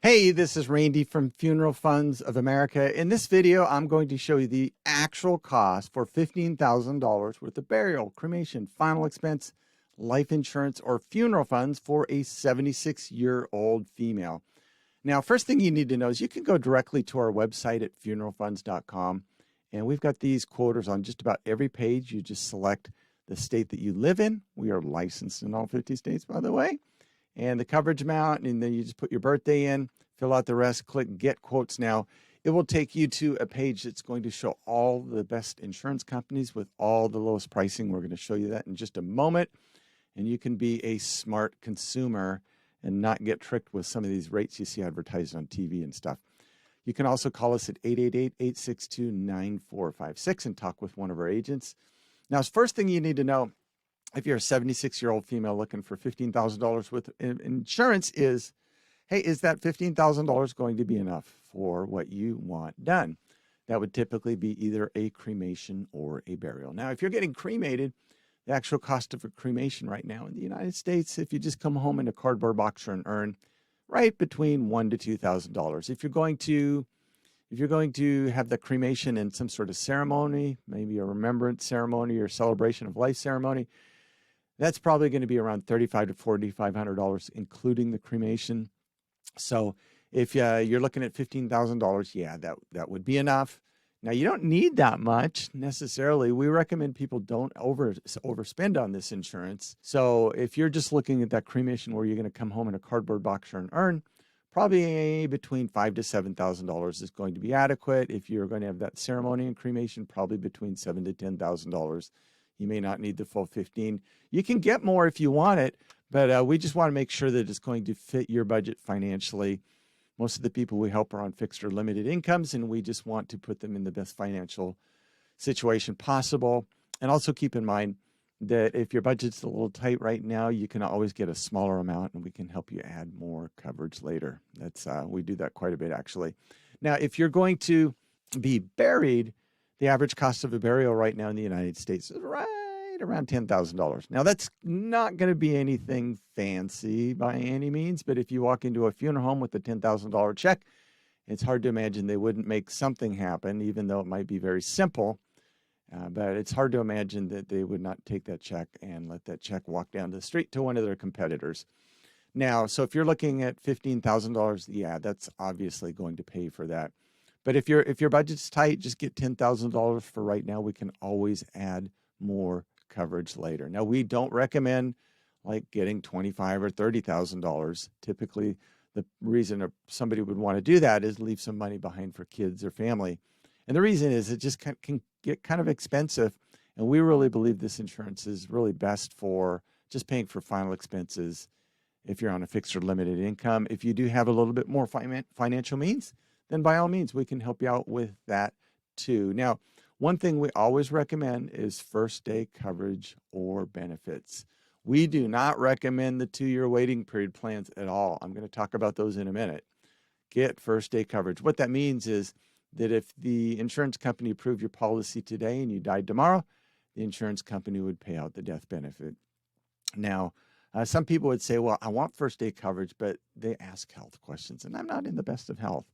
Hey, this is Randy from Funeral Funds of America. In this video, I'm going to show you the actual cost for $15,000 worth of burial, cremation, final expense, life insurance, or funeral funds for a 76-year-old female. Now, first thing you need to know is you can go directly to our website at funeralfunds.com, and we've got these quoters on just about every page. You just select the state that you live in. We are licensed in all 50 states, by the way. And the coverage amount, and then you just put your birthday in, fill out the rest, click Get Quotes Now. It will take you to a page that's going to show all the best insurance companies with all the lowest pricing. We're going to show you that in just a moment. And you can be a smart consumer and not get tricked with some of these rates you see advertised on TV and stuff. You can also call us at 888-862-9456 and talk with one of our agents. Now, first thing you need to know, if you're a 76-year-old female looking for $15,000 worth of insurance is, hey, is that $15,000 going to be enough for what you want done? That would typically be either a cremation or a burial. Now, if you're getting cremated, the actual cost of a cremation right now in the United States, if you just come home in a cardboard box or an urn, right between $1,000 to $2,000. If you're going to have the cremation in some sort of ceremony, maybe a remembrance ceremony or celebration of life ceremony, that's probably going to be around $3,500 to $4,500, including the cremation. So if you're looking at $15,000, yeah, that would be enough. Now, you don't need that much necessarily. We recommend people don't overspend on this insurance. So if you're just looking at that cremation where you're going to come home in a cardboard box or an urn, probably between $5,000 to $7,000 is going to be adequate. If you're going to have that ceremony and cremation, probably between $7,000 to $10,000. You may not need the full 15. You can get more if you want it, but we just want to make sure that it's going to fit your budget financially. Most of the people we help are on fixed or limited incomes, and we just want to put them in the best financial situation possible. And also keep in mind that if your budget's a little tight right now, you can always get a smaller amount, and we can help you add more coverage later. We do that quite a bit, actually. Now, if you're going to be buried, the average cost of a burial right now in the United States is right around $10,000. Now, that's not going to be anything fancy by any means, but if you walk into a funeral home with a $10,000 check, it's hard to imagine they wouldn't make something happen, even though it might be very simple. But it's hard to imagine that they would not take that check and let that check walk down the street to one of their competitors. Now, so if you're looking at $15,000, yeah, that's obviously going to pay for that. But if your budget's tight, just get $10,000 for right now. We can always add more coverage later. Now, we don't recommend like getting $25,000 or $30,000. Typically, the reason somebody would want to do that is leave some money behind for kids or family. And the reason is it just can get kind of expensive. And we really believe this insurance is really best for just paying for final expenses if you're on a fixed or limited income. If you do have a little bit more financial means, then by all means, we can help you out with that too. Now, one thing we always recommend is first day coverage or benefits. We do not recommend the 2-year waiting period plans at all. I'm going to talk about those in a minute. Get first day coverage. What that means is that if the insurance company approved your policy today and you died tomorrow, the insurance company would pay out the death benefit. Now, some people would say, well, I want first day coverage, but they ask health questions, and I'm not in the best of health.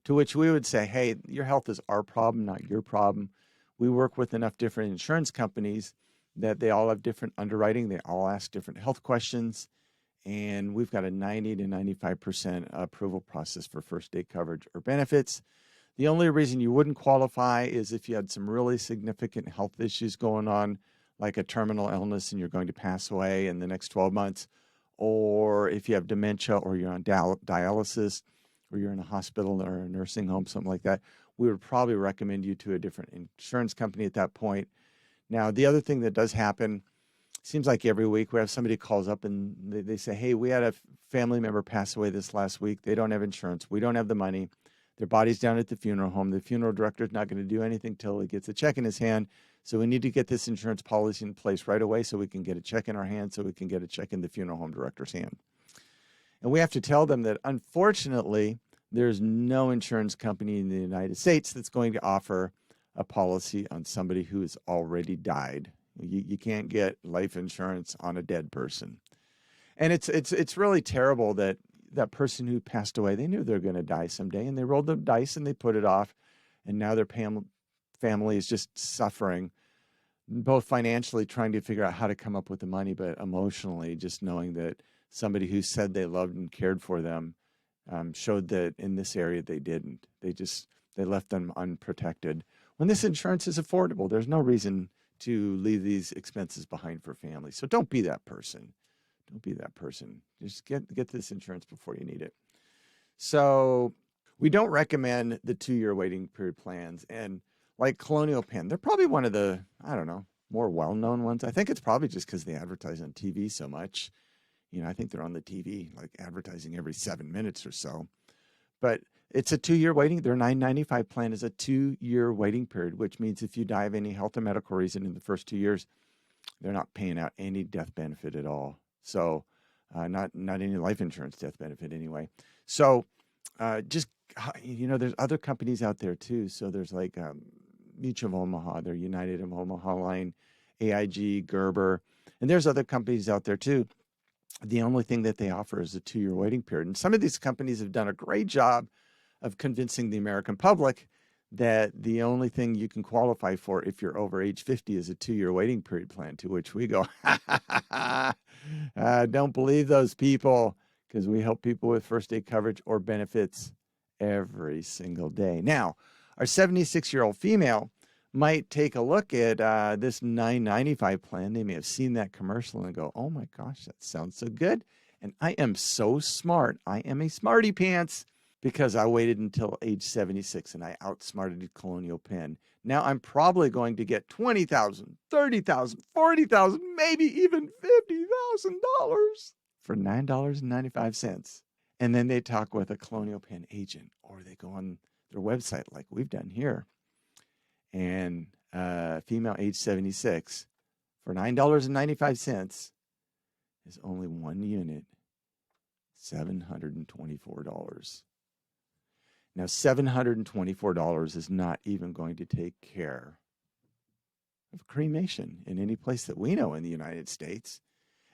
To which we would say, hey, your health is our problem, not your problem. We work with enough different insurance companies that they all have different underwriting. They all ask different health questions. And we've got a 90 to 95% approval process for first day coverage or benefits. The only reason you wouldn't qualify is if you had some really significant health issues going on, like a terminal illness and you're going to pass away in the next 12 months, or if you have dementia or you're on dialysis, or you're in a hospital or a nursing home, something like that, we would probably recommend you to a different insurance company at that point. Now, the other thing that does happen, seems like every week we have somebody calls up and they say, hey, we had a family member pass away this last week. They don't have insurance. We don't have the money. Their body's down at the funeral home. The funeral director is not going to do anything till he gets a check in his hand. So we need to get this insurance policy in place right away so we can get a check in our hand, so we can get a check in the funeral home director's hand. And we have to tell them that, unfortunately, there's no insurance company in the United States that's going to offer a policy on somebody who has already died. You can't get life insurance on a dead person. And it's really terrible that that person who passed away, they knew they're going to die someday, and they rolled the dice and they put it off, and now their family is just suffering, both financially trying to figure out how to come up with the money, but emotionally just knowing that somebody who said they loved and cared for them showed that in this area they didn't. They left them unprotected. When this insurance is affordable, there's no reason to leave these expenses behind for families. So don't be that person. Don't be that person. Just get this insurance before you need it. So we don't recommend the 2-year waiting period plans. And like Colonial Penn, they're probably one of the, I don't know, more well-known ones. I think it's probably just because they advertise on TV so much. I think they're on the TV, like advertising every 7 minutes or so. But it's a 2-year waiting. Their $9.95 plan is a 2-year waiting period, which means if you die of any health or medical reason in the first 2 years, they're not paying out any death benefit at all. So not any life insurance death benefit anyway. So there's other companies out there too. So there's like Mutual of Omaha, their United of Omaha line, AIG, Gerber, and there's other companies out there too. The only thing that they offer is a 2-year waiting period. And some of these companies have done a great job of convincing the American public that the only thing you can qualify for if you're over age 50 is a 2-year waiting period plan, to which we go, don't believe those people, because we help people with first aid coverage or benefits every single day. Now, our 76-year-old female might take a look at this $9.95 plan. They may have seen that commercial and go, oh my gosh, that sounds so good. And I am so smart. I am a smarty pants because I waited until age 76 and I outsmarted Colonial Penn. Now I'm probably going to get $20,000, $30,000, $40,000, maybe even $50,000 for $9.95. And then they talk with a Colonial Penn agent, or they go on their website like we've done here. And female age 76 for $9.95 is only one unit, $724. Now, $724 is not even going to take care of cremation in any place that we know in the United States.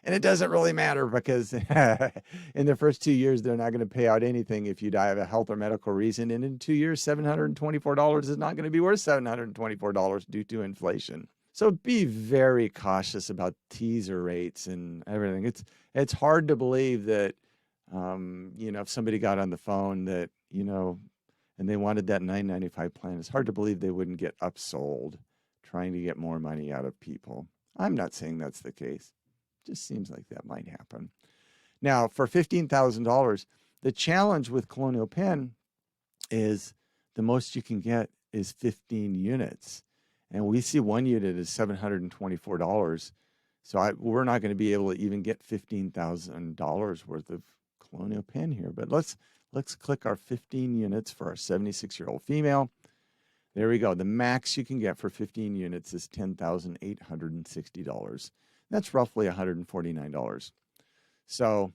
And it doesn't really matter because in the first 2 years, they're not going to pay out anything if you die of a health or medical reason. And in 2 years, $724 is not going to be worth $724 due to inflation. So be very cautious about teaser rates and everything. It's hard to believe that, if somebody got on the phone that, and they wanted that $9.95 plan, it's hard to believe they wouldn't get upsold trying to get more money out of people. I'm not saying that's the case. Just seems like that might happen. Now, for $15,000, the challenge with Colonial Penn is the most you can get is 15 units. And we see one unit is $724. So we're not going to be able to even get $15,000 worth of Colonial Penn here. But let's click our 15 units for our 76-year-old female. There we go. The max you can get for 15 units is $10,860. That's roughly $149. So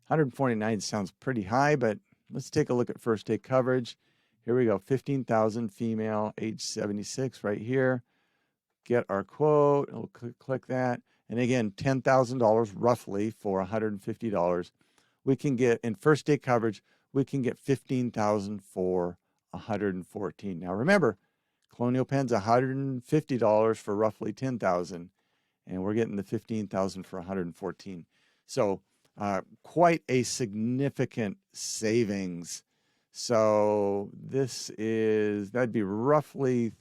$149 sounds pretty high, but let's take a look at first aid coverage. Here we go, 15,000 female, age 76 right here. Get our quote, we'll click that. And again, $10,000 roughly for $150. We can get, in first aid coverage, we can get $15,000 for $114. Now remember, Colonial Penn's $150 for roughly $10,000. And we're getting the $15,000 for $114. So quite a significant savings. So that'd be roughly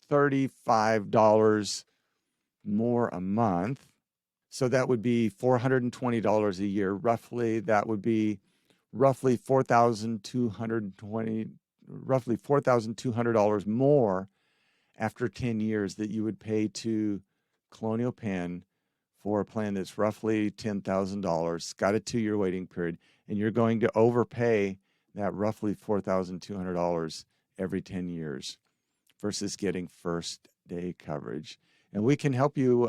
$35 more a month. So that would be $420 a year. Roughly, that would be roughly $4,200 more after 10 years that you would pay to Colonial Penn for a plan that's roughly $10,000, got a 2-year waiting period, and you're going to overpay that roughly $4,200 every 10 years versus getting first day coverage. And we can help you.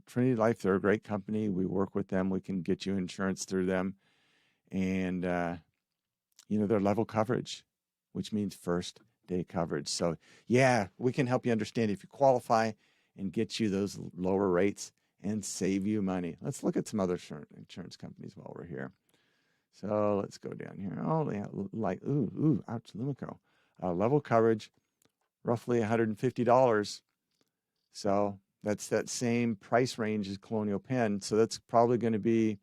Trinity Life, they're a great company. We work with them. We can get you insurance through them. And, they're level coverage, which means first day coverage. So, yeah, we can help you understand if you qualify and get you those lower rates and save you money. Let's look at some other insurance companies while we're here. So let's go down here. Oh, yeah, like, ouch, Lumico. Level coverage, roughly $150. So that's that same price range as Colonial Penn. So that's probably going to be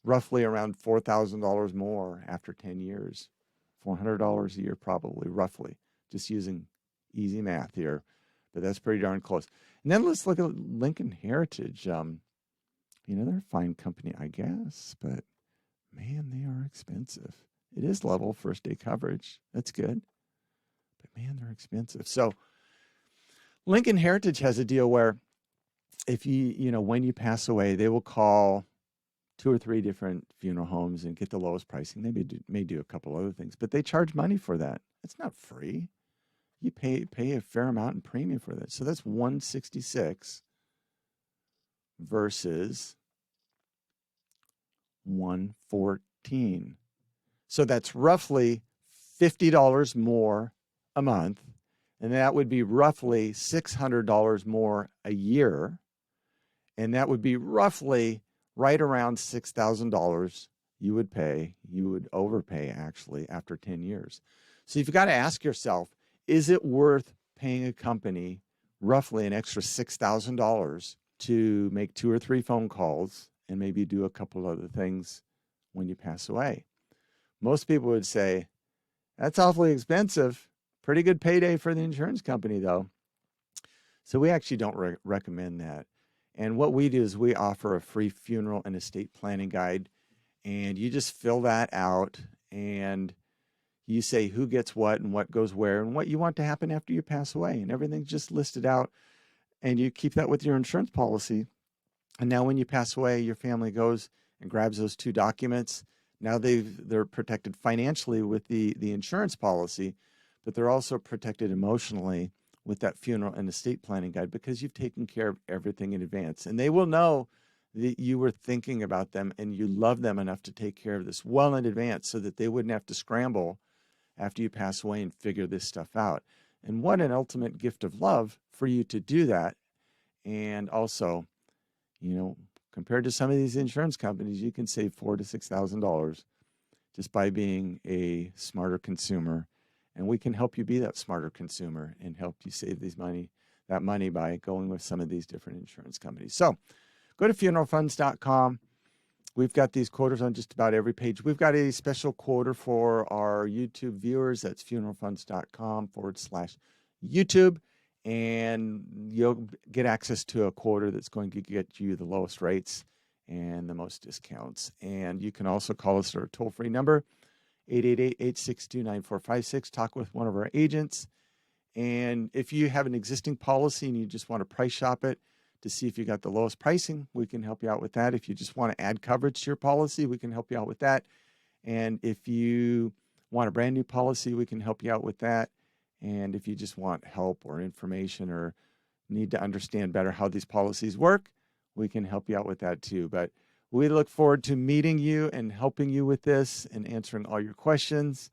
roughly around $4,000 more after 10 years. $400 a year, probably, roughly, just using easy math here. But that's pretty darn close. And then let's look at Lincoln Heritage. They're a fine company, I guess, but man, they are expensive. It is level first day coverage. That's good. But man, they're expensive. So Lincoln Heritage has a deal where if when you pass away, they will call 2 or 3 different funeral homes and get the lowest pricing. They may do a couple other things, but they charge money for that. It's not free. You pay a fair amount in premium for that. So that's $166 versus $114. So that's roughly $50 more a month, and that would be roughly $600 more a year, and that would be roughly right around $6,000 you would pay. You would overpay, actually, after 10 years. So you've got to ask yourself, is it worth paying a company roughly an extra $6,000 to make 2 or 3 phone calls and maybe do a couple other things when you pass away? Most people would say, that's awfully expensive. Pretty good payday for the insurance company, though. So we actually don't recommend that. And what we do is we offer a free funeral and estate planning guide, and you just fill that out and you say who gets what and what goes where and what you want to happen after you pass away, and everything's just listed out, and you keep that with your insurance policy. And now when you pass away, your family goes and grabs those 2 documents. Now they're protected financially with the insurance policy, but they're also protected emotionally with that funeral and estate planning guide because you've taken care of everything in advance. And they will know that you were thinking about them and you love them enough to take care of this well in advance so that they wouldn't have to scramble after you pass away and figure this stuff out. And what an ultimate gift of love for you to do that. And also, compared to some of these insurance companies, you can save $4,000 to $6,000 just by being a smarter consumer. And we can help you be that smarter consumer and help you save that money by going with some of these different insurance companies. So go to funeralfunds.com. We've got these quotas on just about every page. We've got a special quota for our YouTube viewers. That's funeralfunds.com/YouTube. And you'll get access to a quota that's going to get you the lowest rates and the most discounts. And you can also call us at our toll-free number, 888-862-9456. Talk with one of our agents. And if you have an existing policy and you just want to price shop it to see if you got the lowest pricing, we can help you out with that. If you just want to add coverage to your policy, we can help you out with that. And if you want a brand new policy, we can help you out with that. And if you just want help or information or need to understand better how these policies work, we can help you out with that too. But we look forward to meeting you and helping you with this and answering all your questions.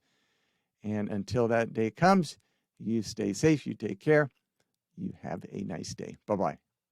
And until that day comes, you stay safe, you take care, you have a nice day. Bye-bye.